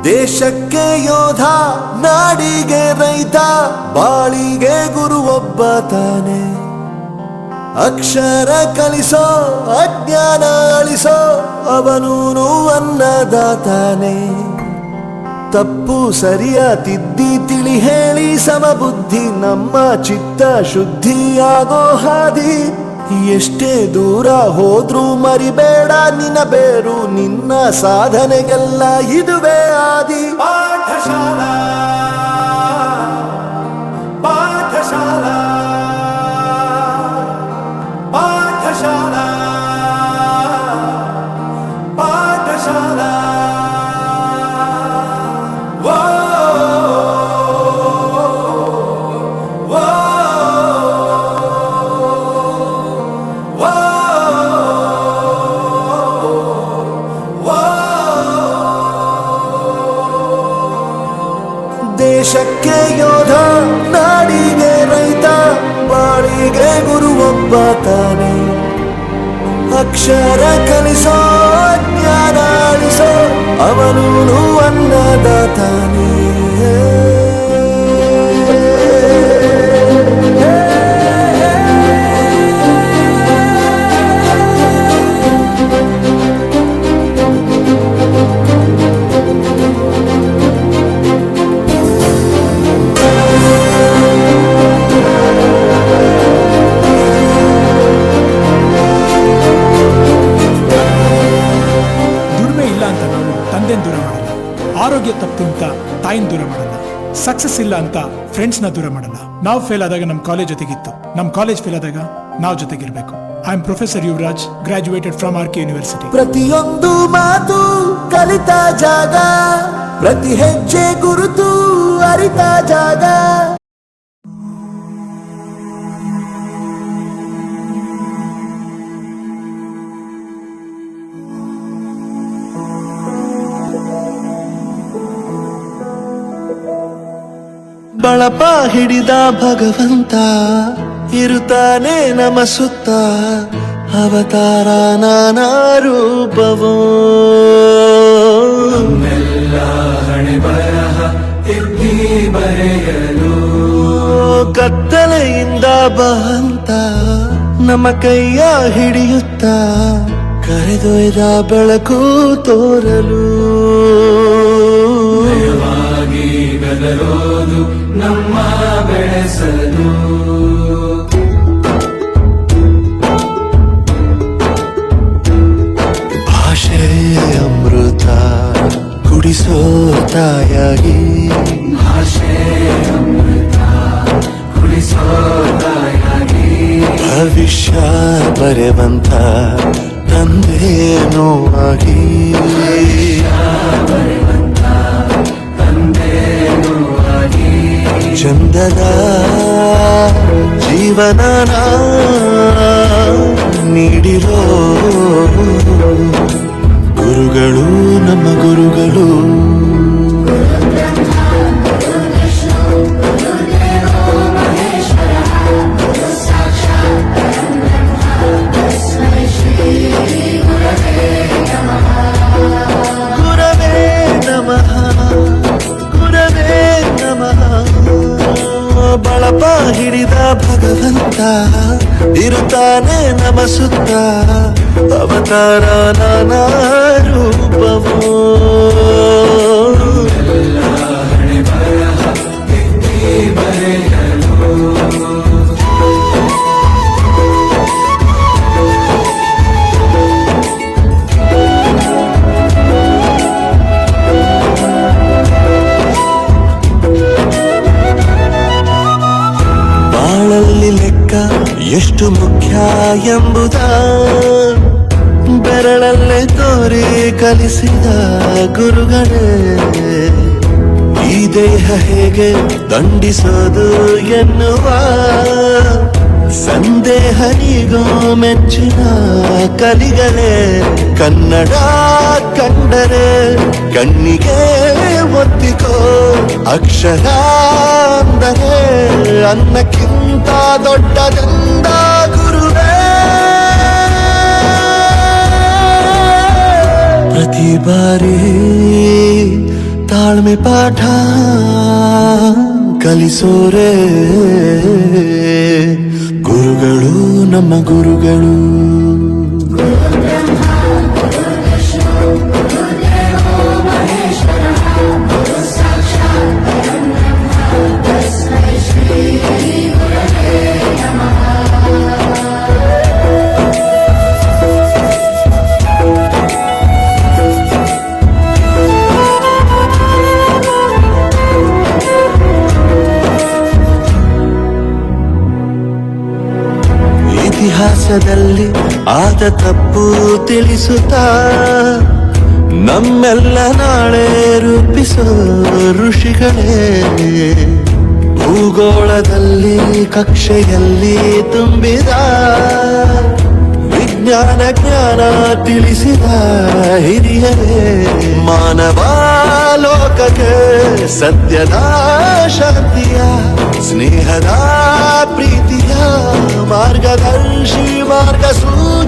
ದೇಶಕ್ಕೆ ಯೋಧ, ನಾಡಿಗೆ ರೈತ, ಬಾಳಿಗೆ ಗುರು ಒಬ್ಬ ತಾನೆ. ಅಕ್ಷರ ಕಲಿಸೋ, ಅಜ್ಞಾನ ಅಳಿಸೋ, ಅವನೂನು ಅನ್ನದಾತಾನೆ. ತಪ್ಪು ಸರಿಯ ತಿದ್ದಿ ತಿಳಿ ಹೇಳಿ ಸಮಬುದ್ಧಿ ನಮ್ಮ ಚಿತ್ತ ಶುದ್ಧಿಯಾಗೋ ಹಾದಿ. ಎಷ್ಟೇ ದೂರ ಹೋದ್ರೂ ಮರಿಬೇಡ ನಿನ್ನ ಬೇರು, ನಿನ್ನ ಸಾಧನೆಗೆಲ್ಲ ಇದುವೇ ಆದಿ. ಪಾಠಶಾಲಾ ಪಾಠಶಾಲಾ ಪಾಠಶಾಲಾ ಪಾಠಶಾಲಾ. ದೇಶಕ್ಕೆ ಯೋಧ, ನಾಡಿಗೆ ರೈತ, ಬಾಳಿಗೆ ಗುರು ಒಬ್ಬ ತಾನೆ. ಅಕ್ಷರ ಕಲಿಸೋ, ಜ್ಞಾನ ಅಳಿಸೋ, ಅವನೂನು ಅನ್ನದಾತಾನೆ. ದೂರ ಮಾಡಲ್ಲ, ಆರೋಗ್ಯ ತಪ್ಪು ಅಂತ ತಾಯಿನ ದೂರ ಮಾಡಲ್ಲ, ಸಕ್ಸಸ್ ಇಲ್ಲ ಅಂತ ಫ್ರೆಂಡ್ಸ್ ನ ದೂರ ಮಾಡಲ್ಲ. ನಾವು ಫೇಲ್ ಆದಾಗ ನಮ್ ಕಾಲೇಜ್ ಜೊತೆಗಿತ್ತು, ನಮ್ ಕಾಲೇಜ್ ಫೇಲ್ ಆದಾಗ ನಾವು ಜೊತೆಗಿರ್ಬೇಕು. I am professor Yuvraj, graduated from R K university. ಪ್ರತಿಯೊಂದು ಮಾತು ಕಲಿತ ಜಾಗ, ಪ್ರತಿ ಹೆಜ್ಜೆ ಗುರುತು ಅರಿತ ಜಾಗ. ಬಳಪ ಹಿಡಿದ ಭಗವಂತ ಇರುತ್ತಾನೆ ನಮ ಸುತ್ತ, ಅವತಾರ ನಾನಾ ರೂಪವೋ. ಹಣೆ ಬರಹ ತಿದ್ದಿ ಬರೆಯಲು ಕತ್ತಲೆಯಿಂದ ಬಂತ ನಮ್ಮ ಕೈಯ ಹಿಡಿಯುತ್ತ, ಕರೆದೊಯ್ದ ಬೆಳಕು ತೋರಲು. ಗದರೋದು ನಮ್ಮ ಬೆಳೆಸಲು. ಭಾಷೆ ಅಮೃತ ಕುಡಿಸೋ ತಾಯಾಗಿ, ಭಾಷೆ ಅಮೃತ ಕುಡಿಸೋ ತಾಯಾಗಿ. ಭವಿಷ್ಯ ಬರೆವಂತ ತಂದೇನೋ ಆಗಿ, ಚಂದದ ಜೀವನ ನೀಡಿರೋ ಗುರುಗಳು ನಮ್ಮ ಗುರುಗಳು. ಗುರವೇ ನಮಃ, ಗುರವೇ ನಮಃ. ಬಳಪ ಹಿಡಿದ ಭಗವಂತ ಇರುತ್ತಾನೆ ನಮ ಸುತ್ತ, ಅವತಾರ ನಾನಾ ರೂಪವೋ. ಹಣೆ ಬರಹ ತಿದ್ದಿ ಬರೆಯಲು. ಬಾಳಲ್ಲಿ ಲೆಕ್ಕ ಎಷ್ಟು ಮುಖ್ಯ ಎಂಬುದ ಬೆರಳಲ್ಲೇ ತೋರಿ ಕಲಿಸಿದ ಗುರುಗಳೇ. ಈ ದೇಹ ಹೇಗೆ ದಂಡಿಸೋದು ಎನ್ನುವ ಸಂದೇಹನಿಗೋ ಮೆಚ್ಚಿನ ಕಲಿಗಳೇ. ಕನ್ನಡ ಕಂಡರೆ ಕಣ್ಣಿಗೆ ಒತ್ತಿಕೋ, ಅಕ್ಷರ ಅಂದರೆ ಅನ್ನಕ್ಕಿಂತ ದೊಡ್ಡದೆಂದ ಗುರುವೇ. ಪ್ರತಿ ಬಾರಿ ತಾಳ್ಮೆ ಪಾಠ ಕಲಿಸೋರೆ ಗುರುಗಳು ನಮ್ಮ ಗುರುಗಳು. ಇತಿಹಾಸದಲ್ಲಿ ಆದ ತಪ್ಪು ತಿಳಿಸುತ್ತಾ ನಮ್ಮೆಲ್ಲ ನಾಳೆ ರೂಪಿಸೋ ಋಷಿಗಳೇ. ಭೂಗೋಳದಲ್ಲಿ ಕಕ್ಷೆಯಲ್ಲಿ ತುಂಬಿದ ವಿಜ್ಞಾನ ಜ್ಞಾನ ತಿಳಿಸಿದ ಹಿರಿಯರೇ. ಮಾನವ ಲೋಕಕ್ಕೆ ಸತ್ಯದ ಶಾಂತಿಯ ಸ್ನೇಹದ ಪ್ರೀತಿಯ ಮಾರ್ಗದರ್ಶಿ ಮಾರ್ಗಸೂಚಿ